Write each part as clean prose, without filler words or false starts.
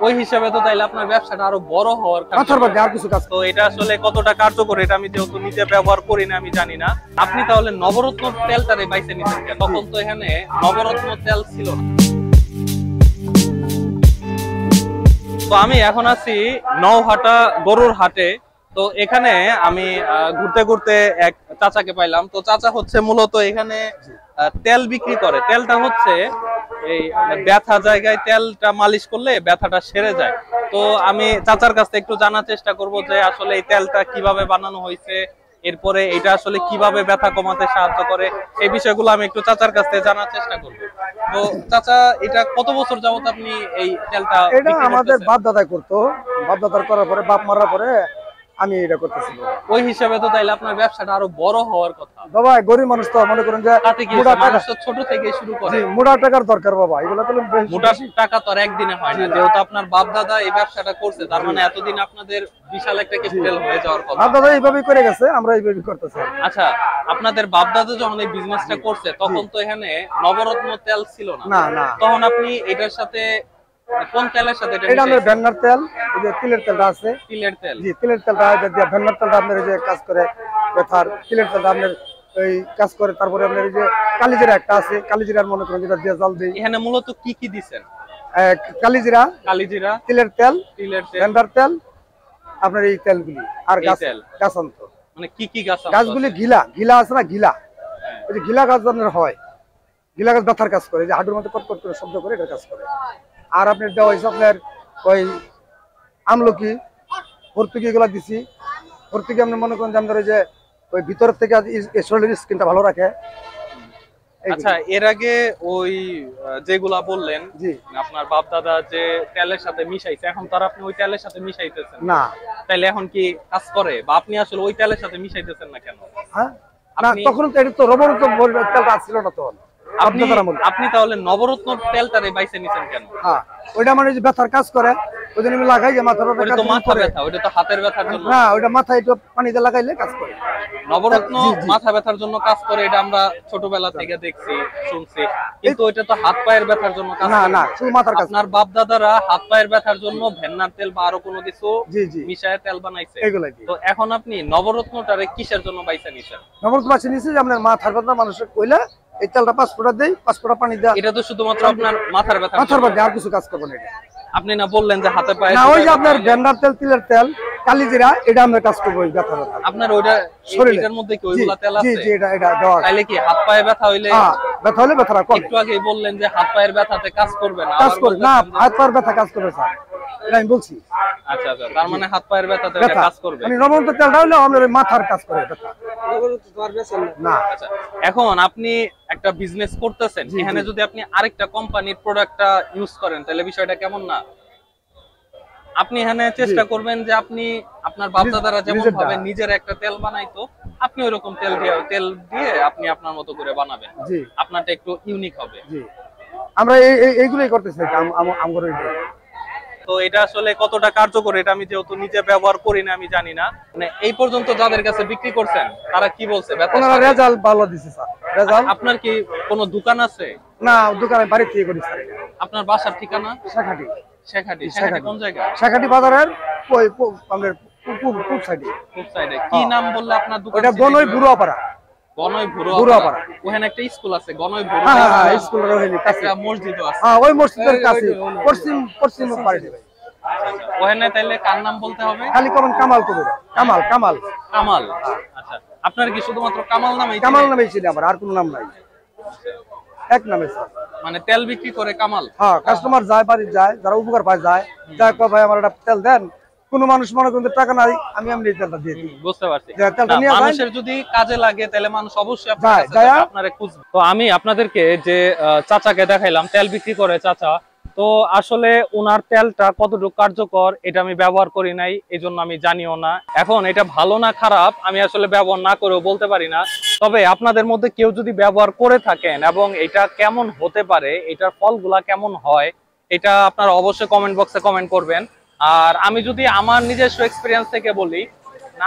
ওই হিসাবে তো তাইলে আপনার ব্যবসাটা আরো বড় হওয়ার আর কিছু কাজ। তো এটা আসলে কতটা কার্যকর এটা আমি যেহেতু নিজে ব্যবহার করি না আমি জানি না। আপনি তাহলে নবরত্ন তেলটারে বাইছে নিছেন কেন? তখন তো এখানে নবরত্ন তেল ছিল না। তো আমি এখন আছি নওহাটা গরুর হাটে। তো এখানে আমি ঘুরতে ঘুরতে এক চাচাকে পাইলাম। তো চাচা হচ্ছে মূলত এখানে তেল বিক্রি করে। তেলটা হচ্ছে এই ব্যথা জায়গায় তেলটা মালিশ করলে ব্যথাটা সেরে যায়। তো আমি চাচার কাছ থেকে একটু জানার চেষ্টা করব যে আসলে এই তেলটা কিভাবে বানানো হয়েছে, এরপরে এটা আসলে কিভাবে ব্যথা কমাতে সাহায্য করে, এই বিষয়গুলো আমি একটু চাচার কাছ থেকে জানার চেষ্টা করব। তো চাচা, এটা কত বছর যাবত আপনি এই তেলটা এটা আমাদের বাপ দাদাই করতো। বাপ দাদার করার পরে, বাপ মারার পরে আমি এটা করতেছি। ওই হিসাবে তো তাইলে আপনার ব্যবসাটা আরো বড় হওয়ার কথা। বাবা গরিব মানুষ তো মনে করেন যে মানুষ তো ছোট থেকে শুরু করে। মোটা টাকার দরকার বাবা, এগুলো তো মোটা টাকা তো আর একদিনে হয় না। যেহেতু আপনার বাপ দাদা এই ব্যবসাটা করছে, তার মানে এতদিন আপনাদের বিশাল একটা ক্যাপিটাল হয়ে যাওয়ার কথা। বাপ দাদা এইভাবেই করে গেছে, আমরা এইভাবেই করতেছি। আচ্ছা, আপনাদের বাপ দাদা যখন এই বিজনেসটা করছে তখন তো এখানে নবরত্ন তেল ছিল না। না। তখন আপনি এটার সাথে কোন তেলের সাথে এটা আমাদের ভেন্নার তেল, এই যে তিলের তেলটা আছে। তিলের তেল? জি, তিলের তেলটা দিয়ে ভেন্নার তেলটা আপনার যে কাজ করে ব্যথার, তিলের তেলটা আপনার এই কাজ করে। তারপরে আপনার এই যে কালিজিরা একটা আছে, কালিজিরার মনে করেন যেটা দিয়ে জাল দিই। এখানে মূলত কি কি দিবেন? কালিজিরা, তিলের তেল, ভেন্নার তেল, আপনার এই তেলগুলি আর গাছান্ত। মানে কি কি গাছ? গাছগুলি ঘিলা আছে না, ঘিলা। এই যে ঘিলা গাছ আপনার হয়, ঘিলা গাছ ব্যথার কাজ করে, যে হাঁটুর মধ্যে কটকট করে শব্দ করে এটা কাজ করে। আর আপনার দেওয়া হয়েছে আপনার ওই আমলকি, ভর্তুকি এগুলো দিছি। ভর্তুকি আপনি মনে করেন যে আমাদের ওই যে ওই ভিতর থেকে শরীরের স্কিনটা ভালো রাখে। আচ্ছা, এর আগে ওই যেগুলা বললেন আপনার বাপ দাদা যে তেলের সাথে মিশাইছে, এখন তার আপনি ওই তেলের সাথে মিশাইতেছেন না, তাইলে এখন কি কাজ করে? বা আপনি আসলে ওই তেলের সাথে মিশাইতেছেন না কেন? হ্যাঁ, না তখন তো এটা তো নবরত্ন তেলটা ছিল না তখন। আপনি তাহলে নবরত্ন তেলটারে বাইছে নিছেন কেন? হ্যাঁ, ওইটা মানে যে ব্যথার কাজ করে, ওই জন্য আমি লাগাই যে মাথা ব্যথা। ওটা তো মাথা ব্যথা, ওটা তো হাতের ব্যথার জন্য না। ওইটা মাথায় একটু পানিতে লাগাইলে কাজ করে। নবরত্ন মাথা ব্যথার জন্য কাজ করে, এটা আমরা ছোটবেলা থেকে দেখছি শুনছি। কিন্তু ওইটা তো হাত পায়ের ব্যথার জন্য কাজ করে না, শুধু মাথার কাজ। আপনার বাপ দাদারা হাত পায়ের ব্যথার জন্য ভেন্নার তেল বা আরো কোনো কিছু মিশায় তেল বানাইছে। তো এখন আপনি নবরত্নটারে কিসের জন্য বাইছে নিছেন? নবরত্ন বাইছে নিছি যে আপনার মাথার ব্যথা মানুষের কইলে এই তেলটা 5 ফোঁটা দেই, 5 ফোঁটা পানি দেয়া। এটা তো শুধুমাত্র আপনার মাথার ব্যথা, আর কিছু কাজ করবে না এটা। আপনি না বললেন যে হাতে পায়ে? না, ওই যে আপনার ভেন্নার তেল, তিলের তেল, কালিজিরা, এটা আমরা কাজ করব ওই ব্যথা ব্যথা। আপনার ওইটা শরীরের মধ্যে কি ওইগুলা তেল আছে? জি, এটা দেওয়া। তাইলে কি হাত পায়ে ব্যথা হইলে? হ্যাঁ, ব্যথা হলে ব্যথাটা কমে। একটু আগে বললেন যে হাত পায়ের ব্যথাতে কাজ করবে না। কাজ করে না, হাত পায়ের ব্যথা কাজ করবে স্যার, এটা আমি বলছি। আচ্ছা, তার মানে হাত পায়ের ব্যথাতে এটা কাজ করবে। মানে নবরত্ন তেলটা হলো আমাদের মাথার কাজ করে ব্যথা। না। আচ্ছা, এখন আপনি একটা বিজনেস করতেছেন, এখানে যদি আপনি আরেকটা কোম্পানির প্রোডাক্টটা ইউজ করেন তাহলে বিষয়টা কেমন না? আপনি এখানে চেষ্টা করবেন যে আপনি আপনার বাপ দাদারা যেমন ভাবে নিজের একটা তেল বানাইতো, আপনি ওইরকম তেল দিয়ে আপনি আপনার মতো করে বানাবেন। আপনারটা একটু ইউনিক হবে। আমরা এইগুলোই করতেছি। তো এটা আসলে কতটা কার্যকর এটা আমি যেহেতু নিজে ব্যবহার করি না আমি জানি না। মানে এই পর্যন্ত যাদের কাছে বিক্রি করছেন তারা কি বলছে? রেজাল্ট ভালো দিছে স্যার। রেজাল্ট। আপনার কি কোনো দোকান আছে? না, দোকানে বাড়ি থেকে করি স্যার। আপনার বাসার ঠিকানা? শেখাটি। শেখাটি কোন জায়গা? শেখাটি বাজারের ওই আমাদের পূব সাইডে। কি নাম বললে আপনার দোকান? এটা গনই বুড়াপাড়া। গনই বুড়াপাড়া। ওখানে একটা স্কুল আছে গনই বুড়াপাড়া। হ্যাঁ, স্কুলের ওখানে একটা মসজিদও আছে। হ্যাঁ, ওই মসজিদের কাছে পশ্চিম পাড়ে। ওখানে তাইলে কার নাম বলতে হবে? খালি কামাল কবির। কামাল। আচ্ছা, আপনার কি শুধুমাত্র কামাল নামেই? কামাল নামেই ছিল আমার, আর কোনো নাম নাই। এক নামে স্যার। মানে তেল বিক্রি করে কামাল? হ্যাঁ, কাস্টমার যায়, বাড়ি যায়, যারা উপকার পায় যায়, কয় ভাই আমার একটা তেল দেন। কোন মানুষ মনে করেন টাকা নাই, আমি এমনি তেলটা দিয়ে দিই। বুঝতে পারছি। মানুষের যদি কাজে লাগে তাহলে মানুষ অবশ্যই আপনারে খুঁজবে। তো আমি আপনাদেরকে যে চাচাকে দেখাইলাম তেল বিক্রি করে চাচা, তো আসলে ওনার তেলটা কতটুকু কার্যকর এটা আমি ব্যবহার করি নাই, এই জন্য আমি জানিও না। এখন এটা ভালো না খারাপ আমি আসলে ব্যবহার না করেও বলতে পারি না। তবে আপনাদের মধ্যে কেউ যদি ব্যবহার করে থাকেন এবং এটা কেমন হতে পারে, এটার ফলগুলা কেমন হয়, এটা আপনারা অবশ্যই কমেন্ট বক্সে কমেন্ট করবেন। আর আমি যদি আমার নিজস্ব এক্সপিরিয়েন্স থেকে বলি,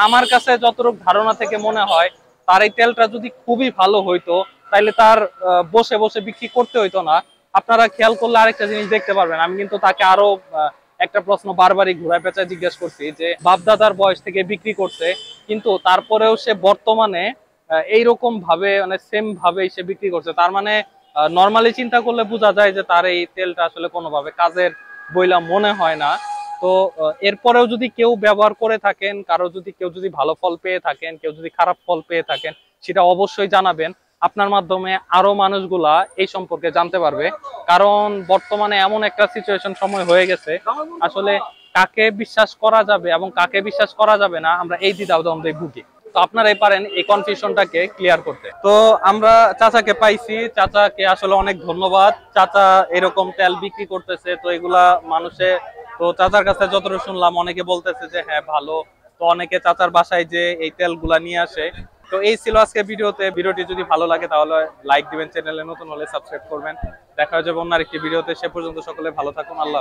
আমার কাছে যতটুকু ধারণা থেকে মনে হয় তার এই তেলটা যদি খুবই ভালো হইতো তাহলে তার বসে বসে বিক্রি করতে হইতো না। আপনারা খেয়াল করলে আরেকটা জিনিস দেখতে পারবেন, আমি কিন্তু তাকে আরো একটা প্রশ্ন বারবারই ঘুরায় পেঁচায় জিজ্ঞেস করছি যে বাপদাদার বয়স থেকে বিক্রি করছে, কিন্তু তারপরেও সে বর্তমানে এইরকম ভাবে মানে সেম ভাবেই সে বিক্রি করছে। তার মানে নর্মালি চিন্তা করলে বোঝা যায় যে তার এই তেলটা আসলে কোনোভাবে কাজের বইলা মনে হয় না। তো এরপরেও যদি কেউ ব্যবহার করে থাকেন, কেউ যদি ভালো ফল পেয়ে থাকেন, কেউ যদি খারাপ ফল পেয়ে থাকেন, সেটা অবশ্যই জানাবেন। আপনার মাধ্যমে আরো মানুষগুলা এই সম্পর্কে জানতে পারবে। কারণ বর্তমানে এমন একটা সিচুয়েশন সময় হয়ে গেছে, আসলে কাকে বিশ্বাস করা যাবে এবং কাকে বিশ্বাস করা যাবে না আমরা এই দ্বিধাদ্বন্দ্বে ভুগি। তো আপনারাই পারেন এই কনফিউশনটাকে ক্লিয়ার করতে। তো আমরা চাচাকে পাইছি, চাচাকে আসলে অনেক ধন্যবাদ। চাচা এরকম তেল বিক্রি করতেছে, তো এগুলা মানুষে, তো চাচার কাছে যতটুকু শুনলাম অনেকে বলতেছে যে হ্যাঁ ভালো, তো অনেকে চাচার বাসায় যে এই তেলগুলা নিয়ে আসে। তো এই ছিল আজকে ভিডিওটি যদি ভালো লাগে তাহলে লাইক দিবেন, চ্যানেলে নতুন হলে সাবস্ক্রাইব করবেন। দেখা হয়ে যাবে অন্য আরেকটি ভিডিওতে। সে পর্যন্ত সকলে ভালো থাকুন। আল্লাহ।